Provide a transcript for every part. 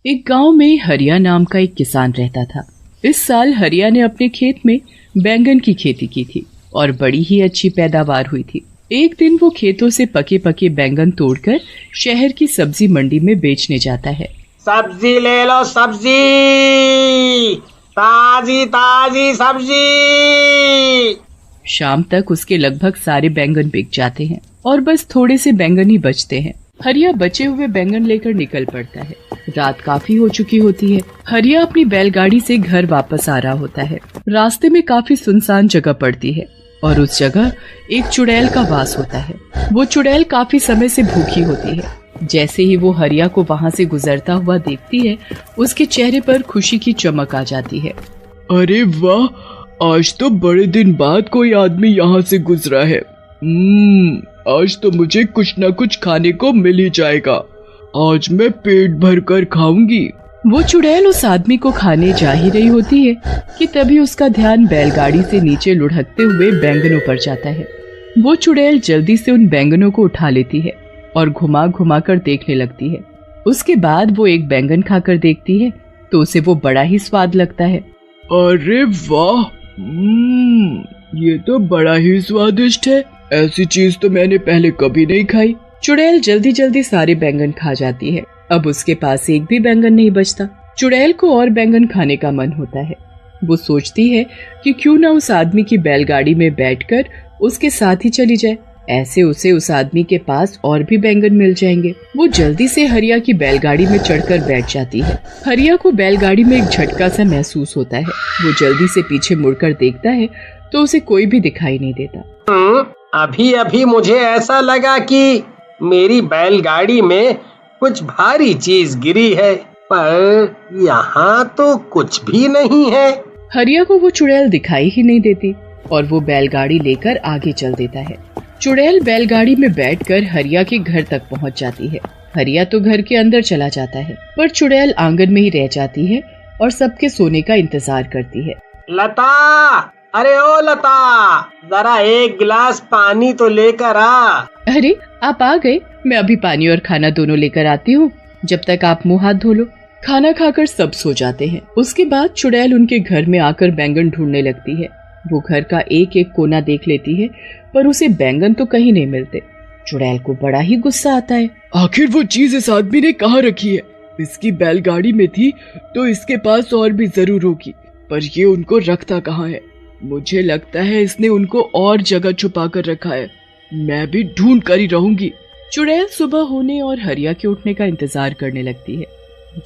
एक गांव में हरिया नाम का एक किसान रहता था। इस साल हरिया ने अपने खेत में बैंगन की खेती की थी और बड़ी ही अच्छी पैदावार हुई थी। एक दिन वो खेतों से पके पके बैंगन तोड़कर शहर की सब्जी मंडी में बेचने जाता है। सब्जी ले लो, सब्जी ताजी ताजी सब्जी। शाम तक उसके लगभग सारे बैंगन बिक जाते हैं और बस थोड़े से बैंगन ही बचते हैं। हरिया बचे हुए बैंगन लेकर निकल पड़ता है। रात काफी हो चुकी होती है। हरिया अपनी बैलगाड़ी से घर वापस आ रहा होता है। रास्ते में काफी सुनसान जगह पड़ती है और उस जगह एक चुड़ैल का वास होता है। वो चुड़ैल काफी समय से भूखी होती है। जैसे ही वो हरिया को वहाँ से गुजरता हुआ देखती है, उसके चेहरे पर खुशी की चमक आ जाती है। अरे वाह, आज तो बड़े दिन बाद कोई आदमी यहाँ से गुजरा है। आज तो मुझे कुछ न कुछ खाने को मिल ही जाएगा। आज मैं पेट भर कर खाऊंगी। वो चुड़ैल उस आदमी को खाने जा ही रही होती है कि तभी उसका ध्यान बैलगाड़ी से नीचे लुढ़कते हुए बैंगनों पर जाता है। वो चुड़ैल जल्दी से उन बैंगनों को उठा लेती है और घुमा घुमा कर देखने लगती है। उसके बाद वो एक बैंगन खाकर देखती है तो उसे वो बड़ा ही स्वाद लगता है। अरे वाह, ये तो बड़ा ही स्वादिष्ट है। ऐसी चीज तो मैंने पहले कभी नहीं खाई। चुड़ैल जल्दी जल्दी सारे बैंगन खा जाती है। अब उसके पास एक भी बैंगन नहीं बचता। चुड़ैल को और बैंगन खाने का मन होता है। वो सोचती है कि क्यों ना उस आदमी की बैलगाड़ी में बैठकर उसके साथ ही चली जाए। ऐसे उसे उस आदमी के पास और भी बैंगन मिल जाएंगे। वो जल्दी से हरिया की बैलगाड़ी में चढ़कर बैठ जाती है। हरिया को बैलगाड़ी में एक झटका सा महसूस होता है। वो जल्दी से पीछे मुड़कर देखता है तो उसे कोई भी दिखाई नहीं देता। अभी अभी मुझे ऐसा लगा कि मेरी बैलगाड़ी में कुछ भारी चीज गिरी है, पर यहाँ तो कुछ भी नहीं है। हरिया को वो चुड़ैल दिखाई ही नहीं देती और वो बैलगाड़ी लेकर आगे चल देता है। चुड़ैल बैलगाड़ी में बैठकर हरिया के घर तक पहुँच जाती है। हरिया तो घर के अंदर चला जाता है, पर चुड़ैल आंगन में ही रह जाती है और सबके सोने का इंतजार करती है। लता, अरे ओ लता, जरा एक गिलास पानी तो लेकर आ। अरे आप आ गए, मैं अभी पानी और खाना दोनों लेकर आती हूँ। जब तक आप मुंह हाथ धो लो। खाना खाकर सब सो जाते हैं। उसके बाद चुड़ैल उनके घर में आकर बैंगन ढूंढने लगती है। वो घर का एक एक कोना देख लेती है, पर उसे बैंगन तो कहीं नहीं मिलते। चुड़ैल को बड़ा ही गुस्सा आता है। आखिर वो चीज इस आदमी ने कहाँ रखी है? इसकी बैलगाड़ी में थी तो इसके पास और भी जरूर होगी, पर ये उनको रखता कहाँ है? मुझे लगता है इसने उनको और जगह छुपा कर रखा है। मैं भी ढूंढ कर ही रहूंगी। चुड़ैल सुबह होने और हरिया के उठने का इंतजार करने लगती है।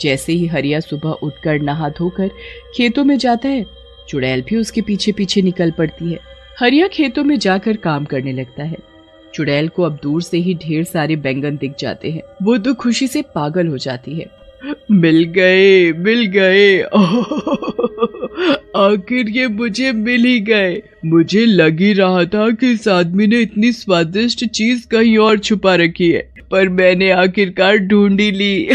जैसे ही हरिया सुबह उठकर नहा धोकर खेतों में जाता है, चुड़ैल भी उसके पीछे पीछे निकल पड़ती है। हरिया खेतों में जाकर काम करने लगता है। चुड़ैल को अब दूर से ही ढेर सारे बैंगन दिख जाते हैं। वो तो खुशी से पागल हो जाती है। मिल गए, मिल गए। आखिर ये मुझे मिल ही गए। मुझे लग ही रहा था कि इस आदमी ने इतनी स्वादिष्ट चीज कहीं और छुपा रखी है, पर मैंने आखिरकार ढूंढ ही ली।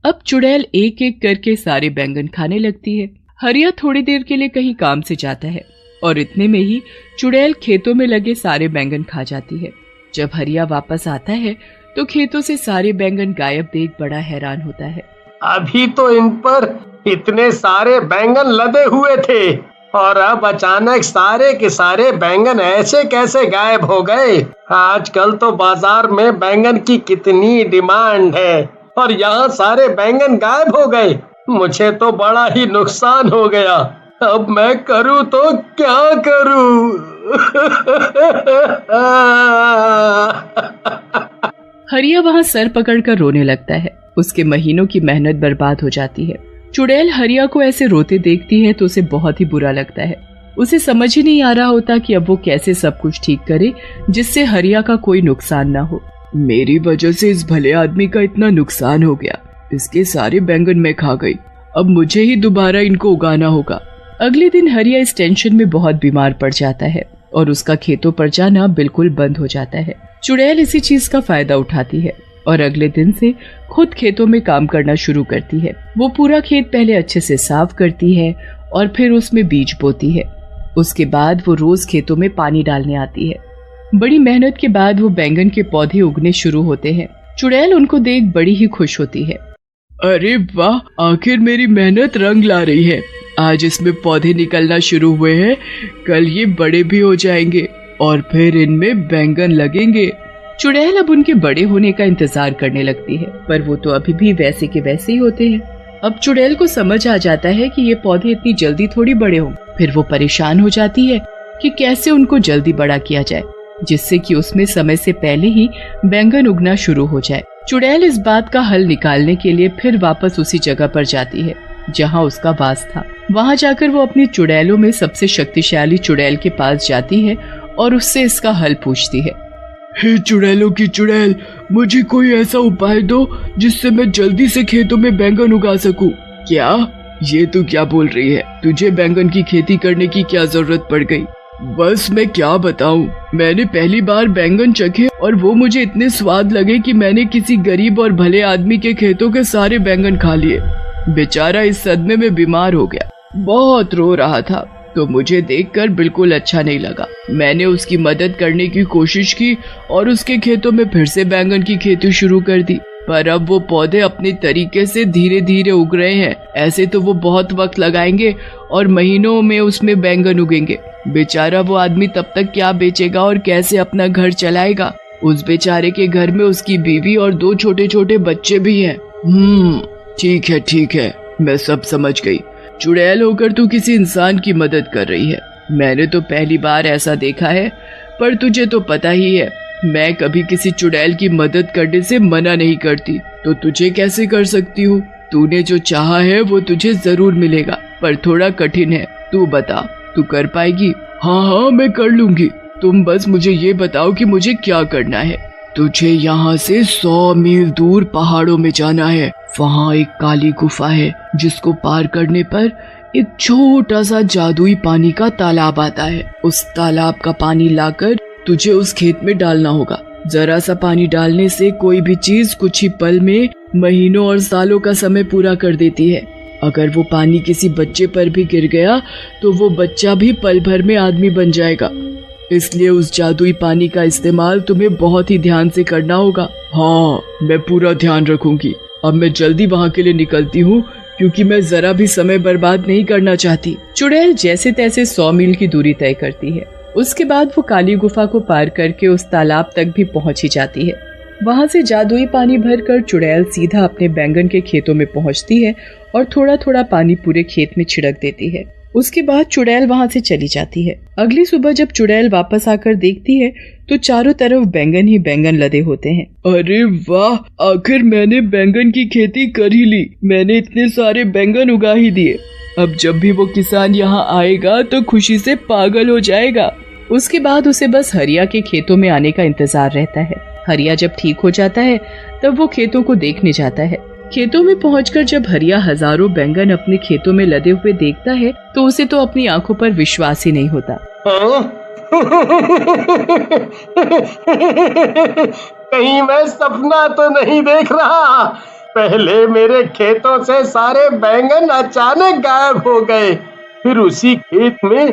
अब चुड़ैल एक एक करके सारे बैंगन खाने लगती है। हरिया थोड़ी देर के लिए कहीं काम से जाता है और इतने में ही चुड़ैल खेतों में लगे सारे बैंगन खा जाती है। जब हरिया वापस आता है तो खेतों से सारे बैंगन गायब देख बड़ा हैरान होता है। अभी तो इन पर इतने सारे बैंगन लदे हुए थे और अब अचानक सारे के सारे बैंगन ऐसे कैसे गायब हो गए? आजकल तो बाजार में बैंगन की कितनी डिमांड है और यहाँ सारे बैंगन गायब हो गए। मुझे तो बड़ा ही नुकसान हो गया। अब मैं करूँ तो क्या करूँ? हरिया वहाँ सर पकड़कर रोने लगता है। उसके महीनों की मेहनत बर्बाद हो जाती है। चुड़ैल हरिया को ऐसे रोते देखती है तो उसे बहुत ही बुरा लगता है। उसे समझ ही नहीं आ रहा होता कि अब वो कैसे सब कुछ ठीक करे जिससे हरिया का कोई नुकसान ना हो। मेरी वजह से इस भले आदमी का इतना नुकसान हो गया। इसके सारे बैंगन मैं खा गई। अब मुझे ही दोबारा इनको उगाना होगा। अगले दिन हरिया इस टेंशन में बहुत बीमार पड़ जाता है और उसका खेतों पर जाना बिल्कुल बंद हो जाता है। चुड़ैल इसी चीज का फायदा उठाती है और अगले दिन से खुद खेतों में काम करना शुरू करती है। वो पूरा खेत पहले अच्छे से साफ करती है और फिर उसमें बीज बोती है। उसके बाद वो रोज खेतों में पानी डालने आती है। बड़ी मेहनत के बाद वो बैंगन के पौधे उगने शुरू होते हैं। चुड़ैल उनको देख बड़ी ही खुश होती है। अरे वाह, आखिर मेरी मेहनत रंग ला रही है। आज इसमें पौधे निकलना शुरू हुए हैं, कल ये बड़े भी हो जाएंगे और फिर इनमें बैंगन लगेंगे। चुड़ैल अब उनके बड़े होने का इंतजार करने लगती है, पर वो तो अभी भी वैसे के वैसे ही होते हैं। अब चुड़ैल को समझ आ जाता है कि ये पौधे इतनी जल्दी थोड़ी बड़े हों। फिर वो परेशान हो जाती है कि कैसे उनको जल्दी बड़ा किया जाए, जिससे कि उसमें समय से पहले ही बैंगन उगना शुरू हो जाए। चुड़ैल इस बात का हल निकालने के लिए फिर वापस उसी जगह पर जाती है जहाँ उसका वास था। वहाँ जाकर वो अपनी चुड़ैलों में सबसे शक्तिशाली चुड़ैल के पास जाती है और उससे इसका हल पूछती है। हे चुड़ैलों की चुड़ैल, मुझे कोई ऐसा उपाय दो जिससे मैं जल्दी से खेतों में बैंगन उगा सकूं। क्या? ये तू क्या बोल रही है? तुझे बैंगन की खेती करने की क्या जरूरत पड़ गई? बस मैं क्या बताऊं, मैंने पहली बार बैंगन चखे और वो मुझे इतने स्वाद लगे कि मैंने किसी गरीब और भले आदमी के खेतों के सारे बैंगन खा लिए। बेचारा इस सदमे में बीमार हो गया, बहुत रो रहा था, तो मुझे देखकर बिल्कुल अच्छा नहीं लगा। मैंने उसकी मदद करने की कोशिश की और उसके खेतों में फिर से बैंगन की खेती शुरू कर दी, पर अब वो पौधे अपने तरीके से धीरे धीरे उग रहे हैं। ऐसे तो वो बहुत वक्त लगाएंगे और महीनों में उसमें बैंगन उगेंगे। बेचारा वो आदमी तब तक क्या बेचेगा और कैसे अपना घर चलाएगा? उस बेचारे के घर में उसकी बीवी और 2 छोटे छोटे बच्चे भी हैं। ठीक है, मैं सब समझ गई। चुड़ैल होकर तू किसी इंसान की मदद कर रही है। मैंने तो पहली बार ऐसा देखा है, पर तुझे तो पता ही है मैं कभी किसी चुड़ैल की मदद करने से मना नहीं करती, तो तुझे कैसे कर सकती हूँ? तूने जो चाहा है वो तुझे जरूर मिलेगा, पर थोड़ा कठिन है। तू बता, तू कर पाएगी? हाँ, मैं कर लूंगी। तुम बस मुझे ये बताओ कि मुझे क्या करना है। तुझे यहाँ से 100 मील दूर पहाड़ों में जाना है। वहाँ एक काली गुफा है जिसको पार करने पर एक छोटा सा जादुई पानी का तालाब आता है। उस तालाब का पानी लाकर तुझे उस खेत में डालना होगा। जरा सा पानी डालने से कोई भी चीज कुछ ही पल में महीनों और सालों का समय पूरा कर देती है। अगर वो पानी किसी बच्चे पर भी गिर गया तो वो बच्चा भी पल भर में आदमी बन जाएगा। इसलिए उस जादुई पानी का इस्तेमाल तुम्हें बहुत ही ध्यान से करना होगा। हाँ, मैं पूरा ध्यान रखूंगी। अब मैं जल्दी वहाँ के लिए निकलती हूँ, क्योंकि मैं जरा भी समय बर्बाद नहीं करना चाहती। चुड़ैल जैसे तैसे 100 मील की दूरी तय करती है। उसके बाद वो काली गुफा को पार करके उस तालाब तक भी पहुंच ही जाती है। वहां से जादुई पानी भरकर चुड़ैल सीधा अपने बैंगन के खेतों में पहुंचती है और थोड़ा थोड़ा पानी पूरे खेत में छिड़क देती है। उसके बाद चुड़ैल वहां से चली जाती है। अगली सुबह जब चुड़ैल वापस आकर देखती है तो चारों तरफ बैंगन ही बैंगन लदे होते हैं। अरे वाह, आखिर मैंने बैंगन की खेती कर ही ली। मैंने इतने सारे बैंगन उगा ही दिए। अब जब भी वो किसान यहाँ आएगा तो खुशी से पागल हो जाएगा। उसके बाद उसे बस हरिया के खेतों में आने का इंतजार रहता है। हरिया जब ठीक हो जाता है तब वो खेतों को देखने जाता है। खेतों में पहुंचकर जब हरिया हजारों बैंगन अपने खेतों में लदे हुए देखता है तो उसे तो अपनी आंखों पर विश्वास ही नहीं होता। कहीं मैं सपना तो नहीं देख रहा? पहले मेरे खेतों से सारे बैंगन अचानक गायब हो गए, फिर उसी खेत में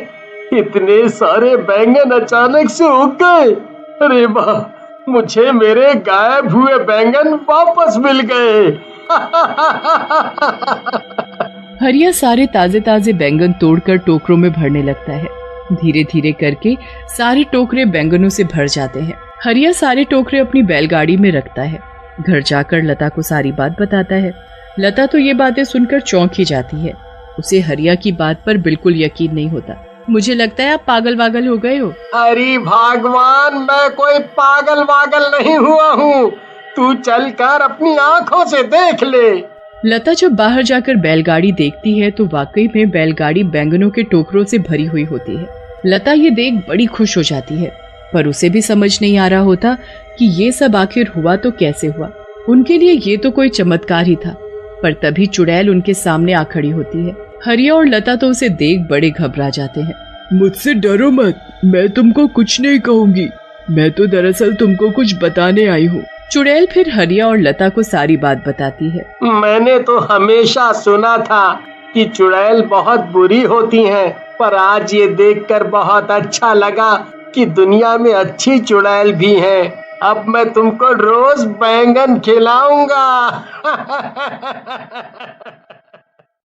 इतने सारे बैंगन अचानक से उग गए। अरे वाह, मुझे मेरे गायब हुए बैंगन वापस मिल गए। हरिया सारे ताजे ताजे बैंगन तोड़कर टोकरों में भरने लगता है। धीरे धीरे करके सारे टोकरे बैंगनों से भर जाते हैं। हरिया सारे टोकरे अपनी बैलगाड़ी में रखता है। घर जाकर लता को सारी बात बताता है। लता तो ये बातें सुनकर चौंक ही जाती है। उसे हरिया की बात पर बिल्कुल यकीन नहीं होता। मुझे लगता है आप पागल वागल हो गए हो। अरे भगवान, मैं कोई पागल वागल नहीं हुआ हूँ। तू चलकर अपनी आँखों से देख ले। लता जब बाहर जाकर बैलगाड़ी देखती है तो वाकई में बैलगाड़ी बैंगनों के टोकरों से भरी हुई होती है। लता ये देख बड़ी खुश हो जाती है, पर उसे भी समझ नहीं आ रहा होता कि ये सब आखिर हुआ तो कैसे हुआ। उनके लिए ये तो कोई चमत्कार ही था। पर तभी चुड़ैल उनके सामने आ खड़ी होती है। हरिया और लता तो उसे देख बड़े घबरा जाते हैं। मुझसे डरो मत, मैं तुमको कुछ नहीं कहूँगी। मैं तो दरअसल तुमको कुछ बताने आई हूँ। चुड़ैल फिर हरिया और लता को सारी बात बताती है। मैंने तो हमेशा सुना था कि चुड़ैल बहुत बुरी होती हैं, पर आज ये देखकर बहुत अच्छा लगा कि दुनिया में अच्छी चुड़ैल भी हैं। अब मैं तुमको रोज बैंगन खिलाऊंगा।